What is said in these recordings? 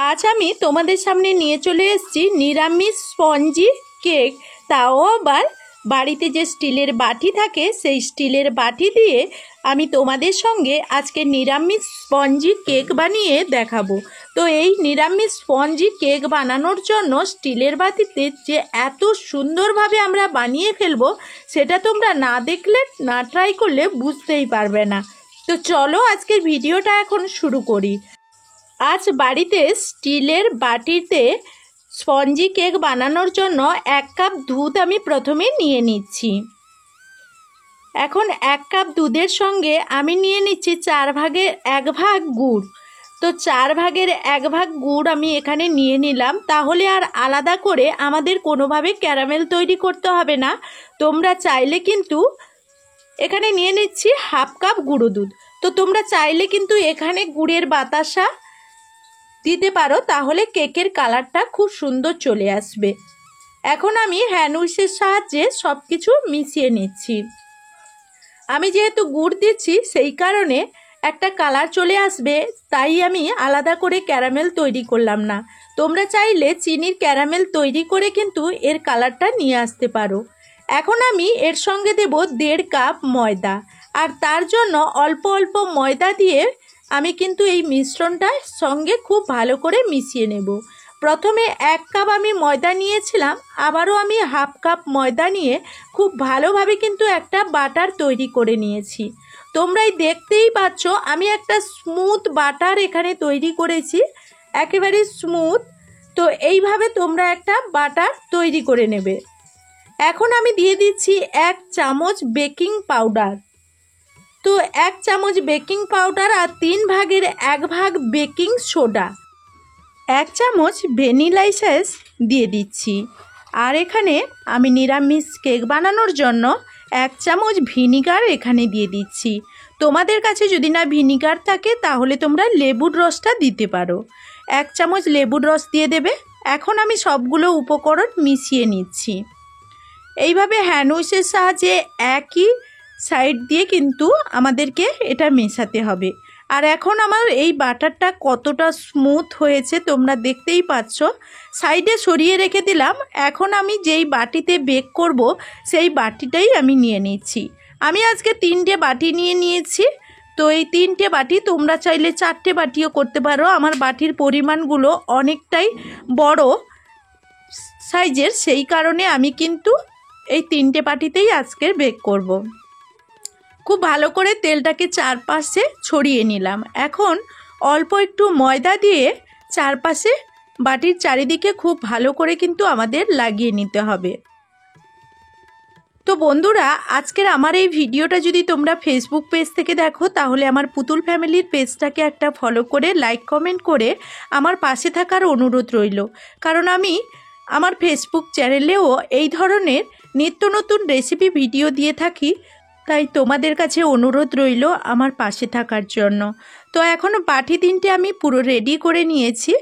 আজ আমি তোমাদের সামনে নিয়ে চলে এসেছি নিরামিষ স্পঞ্জি কেক। তাও আবার বাড়িতে যে স্টিলের বাটি থাকে সেই স্টিলের বাটি দিয়ে আমি তোমাদের সঙ্গে আজকে নিরামিষ স্পঞ্জি কেক বানিয়ে দেখাবো। তো এই নিরামিষ স্পঞ্জি কেক বানানোর জন্য স্টিলের বাটিতে যে এত সুন্দরভাবে আমরা বানিয়ে ফেলবো সেটা তোমরা না দেখলে, না ট্রাই করলে বুঝতেই পারবে না। তো চলো আজকের ভিডিওটা এখন শুরু করি। আজ বাড়িতে স্টিলের বাটিতে স্পঞ্জি কেক বানানোর জন্য 1 কাপ দুধ আমি প্রথমে নিয়ে নিচ্ছি। এখন 1 কাপ দুধের সঙ্গে আমি নিয়ে নিচ্ছি 4 ভাগের 1 ভাগ গুড়। তো 4 ভাগের 1 ভাগ গুড় আমি এখানে নিয়ে নিলাম। তাহলে আর আলাদা করে আমাদের কোনোভাবে ক্যারামেল তৈরি করতে হবে না। তোমরা চাইলে কিন্তু এখানে নিয়ে নিচ্ছি 1/2 কাপ গুঁড়ো দুধ। তো তোমরা চাইলে কিন্তু এখানে গুড়ের বাতাসা দিতে পারো, তাহলে কেকের কালারটা খুব সুন্দর চলে আসবে। এখন আমি হ্যান্ড উইচের সাহায্যে সব কিছু মিশিয়ে নিচ্ছি। আমি যেহেতু গুড় দিচ্ছি সেই কারণে একটা কালার চলে আসবে, তাই আমি আলাদা করে ক্যারামেল তৈরি করলাম না। তোমরা চাইলে চিনির ক্যারামেল তৈরি করে কিন্তু এর কালারটা নিয়ে আসতে পারো। এখন আমি এর সঙ্গে দেব 1.5 কাপ ময়দা, আর তার জন্য অল্প অল্প ময়দা দিয়ে আমি কিন্তু এই মিশ্রণটার সঙ্গে খুব ভালো করে মিশিয়ে নেব। প্রথমে 1 কাপ আমি ময়দা নিয়েছিলাম, আবারও আমি 1/2 কাপ ময়দা নিয়ে খুব ভালোভাবে কিন্তু একটা বাটার তৈরি করে নিয়েছি। তোমরাই দেখতেই পাচ্ছ আমি একটা স্মুথ বাটার এখানে তৈরি করেছি, একেবারে স্মুথ। তো এইভাবে তোমরা একটা বাটার তৈরি করে নেবে। এখন আমি দিয়ে দিচ্ছি 1 চামচ বেকিং পাউডার। তো 1 চামচ বেকিং পাউডার আর 3 ভাগের 1 ভাগ বেকিং সোডা, 1 চামচ ভ্যানিলা এসেন্স দিয়ে দিচ্ছি। আর এখানে আমি নিরামিষ কেক বানানোর জন্য 1 চামচ ভিনিগার এখানে দিয়ে দিচ্ছি। তোমাদের কাছে যদি না ভিনিগার থাকে তাহলে তোমরা লেবুর রসটা দিতে পারো। 1 চামচ লেবুর রস দিয়ে দেবে। এখন আমি সবগুলো উপকরণ মিশিয়ে নিচ্ছি। এইভাবে হ্যান্ড উইচের সাহায্যে একই সাইড দিয়ে কিন্তু আমাদেরকে এটা মেশাতে হবে। আর এখন আমার এই বাটারটা কতটা স্মুথ হয়েছে তোমরা দেখতেই পাচ্ছ। সাইডে সরিয়ে রেখে দিলাম। এখন আমি যেই বাটিতে বেক করব সেই বাটিটাই আমি নিয়ে নিচ্ছি। আমি আজকে 3টে বাটি নিয়ে নিয়েছি। তো এই 3টে বাটি তোমরা চাইলে 4টে বাটিও করতে পারো। আমার বাটির পরিমাণগুলো অনেকটাই বড় সাইজের, সেই কারণে আমি কিন্তু এই 3টে বাটিতেই আজকের বেক করব। খুব ভালো করে তেলটাকে চারপাশে ছড়িয়ে নিলাম। এখন অল্প একটু ময়দা দিয়ে চারপাশে বাটির চারিদিকে খুব ভালো করে কিন্তু আমাদের লাগিয়ে নিতে হবে। তো বন্ধুরা, আজকের আমার এই ভিডিওটা যদি তোমরা ফেসবুক পেজ থেকে দেখো তাহলে আমার পুতুল ফ্যামিলির পেজটাকে একটা ফলো করে লাইক কমেন্ট করে আমার পাশে থাকার অনুরোধ রইল। কারণ আমি আমার ফেসবুক চ্যানেলেও এই ধরনের নিত্য নতুন রেসিপি ভিডিও দিয়ে থাকি, তাই তোমাদের কাছে অনুরোধ রইল আমার পাশে থাকার জন্য। তো এখন বাটি 3টে আমি পুরো রেডি করে নিয়েছি।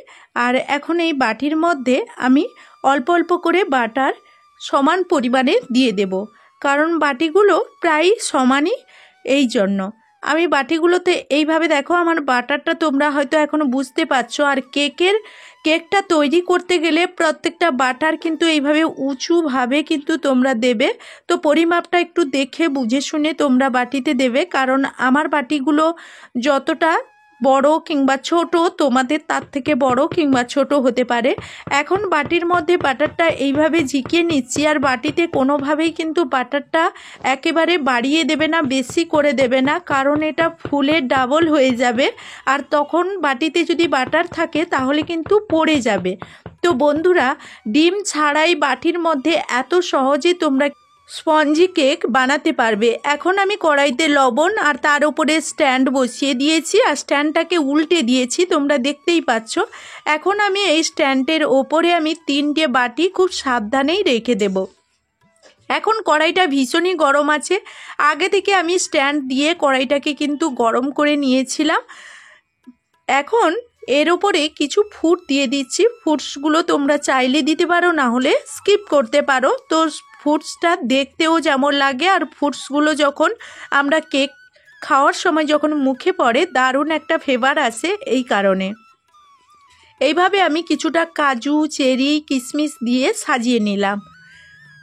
আর এখন এই বাটির মধ্যে আমি অল্প অল্প করে বাটার সমান পরিমাণে দিয়ে দেব, কারণ বাটিগুলো প্রায় সমানই। এই জন্য আমি বাটিগুলোতে এইভাবে দেখো আমার বাটারটা তোমরা হয়তো এখনও বুঝতে পারছো। আর কেকটা তৈরি করতে গেলে প্রত্যেকটা বাটার কিন্তু এইভাবে উঁচুভাবে কিন্তু তোমরা দেবে। তো পরিমাপটা একটু দেখে বুঝে শুনে তোমরা বাটিতে দেবে, কারণ আমার বাটিগুলো যতটা বড় কিংবা ছোট তোমাদের তার থেকে বড় কিংবা ছোট হতে পারে। এখন বাটির মধ্যে বাটারটা এইভাবে ঝিকিয়ে নিচ্ছি। আর বাটিতে কোনোভাবেই কিন্তু বাটারটা একেবারে বাড়িয়ে দেবে না, বেশি করে দেবে না, কারণ এটা ফুলে ডাবল হয়ে যাবে। আর তখন বাটিতে যদি বাটার থাকে তাহলে কিন্তু পড়ে যাবে। তো বন্ধুরা, ডিম ছাড়াই বাটির মধ্যে এত সহজে তোমরা স্পঞ্জি কেক বানাতে পারবে। এখন আমি কড়াইতে লবণ আর তার উপরে স্ট্যান্ড বসিয়ে দিয়েছি, আর স্ট্যান্ডটাকে উল্টে দিয়েছি, তোমরা দেখতেই পাচ্ছ। এখন আমি এই স্ট্যান্ডের ওপরে আমি 3টে বাটি খুব সাবধানেই রেখে দেব। এখন কড়াইটা ভীষণই গরম আছে। আগে থেকে আমি স্ট্যান্ড দিয়ে কড়াইটাকে কিন্তু গরম করে নিয়েছিলাম। এখন এর উপরে কিছু ফুড দিয়ে দিচ্ছি। ফুডসগুলো তোমরা চাইলে দিতে পারো, না হলে স্কিপ করতে পারো। তো ফুডসটা দেখতেও যেমন লাগে, আর ফুডসগুলো যখন আমরা কেক খাওয়ার সময় যখন মুখে পড়ে দারুণ একটা ফ্লেভার আসে, এই কারণে। এইভাবে আমি কিছুটা কাজু, চেরি, কিশমিশ দিয়ে সাজিয়ে নিলাম।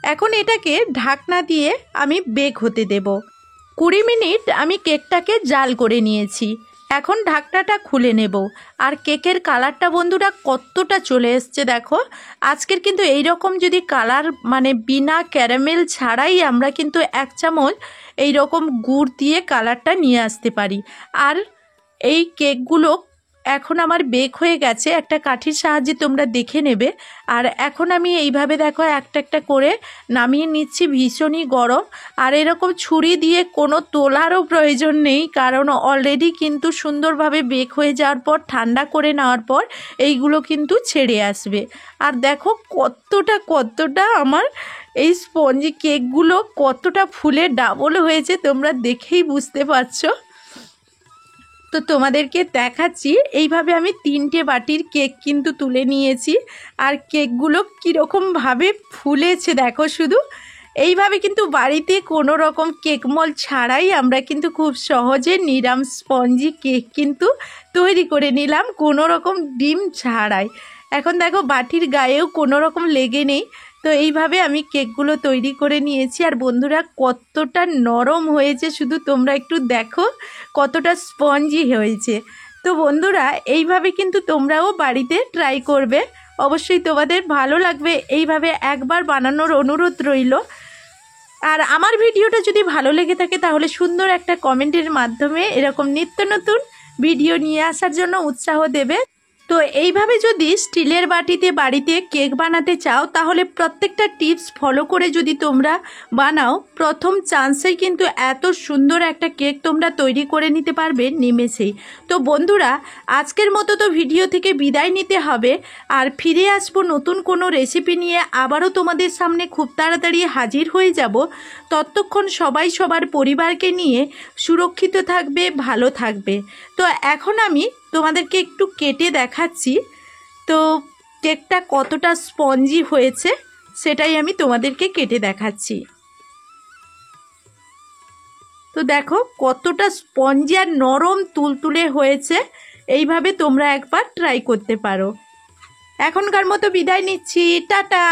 এখন এটাকে ঢাকনা দিয়ে আমি বেক হতে দেব। 20 মিনিট আমি কেকটাকে জাল করে নিয়েছি। এখন ঢাকনাটা খুলে নেব। আর কেকের কালারটা বন্ধুরা কতটা চলে এসছে দেখো। আজকের কিন্তু এই রকম যদি কালার মানে বিনা ক্যারামেল ছাড়াই আমরা কিন্তু 1 চামচ এই রকম গুড় দিয়ে কালারটা নিয়ে আসতে পারি। আর এই কেকগুলো এখন আমার বেক হয়ে গেছে, একটা কাঠির সাহায্যে তোমরা দেখে নেবে। আর এখন আমি এইভাবে দেখো একটা একটা করে নামিয়ে নিচ্ছি, ভীষণই গরম। আর এরকম ছুরি দিয়ে কোনো তোলারও প্রয়োজন নেই, কারণ অলরেডি কিন্তু সুন্দরভাবে বেক হয়ে যাওয়ার পর ঠান্ডা করে নেওয়ার পর এইগুলো কিন্তু ছেড়ে আসবে। আর দেখো কতটা আমার এই স্পঞ্জি কেকগুলো কতটা ফুলে ডাবল হয়েছে, তোমরা দেখেই বুঝতে পারছো। তো তোমাদেরকে দেখাচ্ছি, এইভাবে আমি 3টে বাটির কেক কিন্তু তুলে নিয়েছি। আর কেকগুলো কীরকমভাবে ফুলেছে দেখো শুধু। এইভাবে কিন্তু বাড়িতে কোনো রকম কেক মল ছাড়াই আমরা কিন্তু খুব সহজে নিরাম স্পঞ্জি কেক কিন্তু তৈরি করে নিলাম, কোনো রকম ডিম ছাড়াই। এখন দেখো বাটির গায়েও কোনো রকম লেগে নেই। তো এইভাবে আমি কেকগুলো তৈরি করে নিয়েছি। আর বন্ধুরা কতটা নরম হয়েছে শুধু তোমরা একটু দেখো, কতটা স্পঞ্জি হয়েছে। তো বন্ধুরা এইভাবে কিন্তু তোমরাও বাড়িতে ট্রাই করবে, অবশ্যই তোমাদের ভালো লাগবে। এইভাবে একবার বানানোর অনুরোধ রইল। আর আমার ভিডিওটা যদি ভালো লেগে থাকে তাহলে সুন্দর একটা কমেন্টের মাধ্যমে এরকম নিত্য নতুন ভিডিও নিয়ে আসার জন্য উৎসাহ দেবে। তো এইভাবে যদি স্টিলের বাটিতে বাড়িতে কেক বানাতে চাও তাহলে প্রত্যেকটা টিপস ফলো করে যদি তোমরা বানাও, প্রথম চান্সেই কিন্তু এত সুন্দর একটা কেক তোমরা তৈরি করে নিতে পারবে নিমেষেই। তো বন্ধুরা আজকের মতো তো ভিডিও থেকে বিদায় নিতে হবে। আর ফিরে আসবো নতুন কোনো রেসিপি নিয়ে, আবারও তোমাদের সামনে খুব তাড়াতাড়ি হাজির হয়ে যাব। ততক্ষণ সবাই সবার পরিবারকে নিয়ে সুরক্ষিত থাকবে, ভালো থাকবে। তো এখন আমি তোমাদেরকে একটু কেটে দেখাচ্ছি, তো কেকটা কতটা স্পঞ্জি হয়েছে সেটাই আমি তোমাদেরকে কেটে দেখাচ্ছি। তো দেখো কতটা স্পঞ্জি আর নরম তুলতুলে হয়েছে। এইভাবে তোমরা একবার ট্রাই করতে পারো। এখনকার মতো বিদায় নিচ্ছি, টাটা।